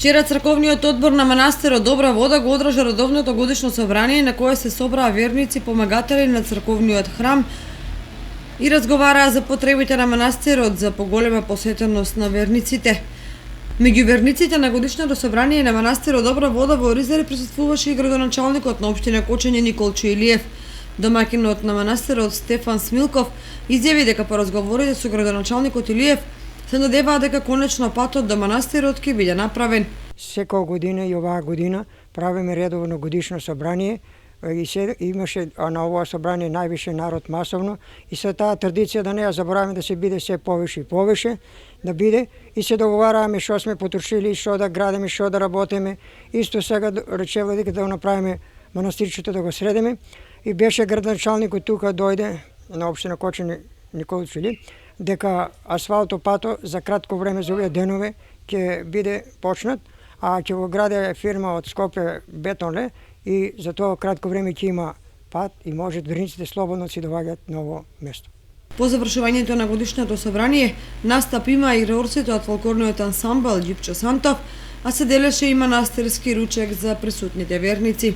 Вчера црковниот одбор на манастирот Добра вода го одржа редовното годишно собрание на кое се собраа верници, помагатели на црковниот храм и разговараа за потребите на манастирот за поголема посетеност на верниците. Меѓу верниците на годишното собрание на манастирот Добра вода во Оризаре присуствуваше и градоначалникот на општина Кочање Николчо Илиев. Домакинот на манастирот Стефан Смилков изјави дека по разговорите со градоначалникот Илиев се надеваа дека конечно патот до манастирот ќе биде направен. Секоја година и оваа година правиме редовно годишно собрание и имаше на ова собрание највише народ масовно и со таа традиција да не ја забораваме да се биде се повише и повише да биде и се договараме што сме потрошили, што да градиме, што да работиме. Исто сега речевме дека да го направиме манастирчето да го средиме и беше градоначалникот тука дојде на општина Кочање Николчо Илиев дека асфалтопато за кратко време за овие денове ќе биде почнат, а ќе го гради фирма од Скопје Бетонле и за тоа кратко време ќе има пат и може верниците слободно си доаѓаат на ово место. По завршувањето на годишното собрание настап има и реорците од фолклорниот ансамбл Ѓупчо Сантов, а се делеше и манастирски ручек за присутните верници.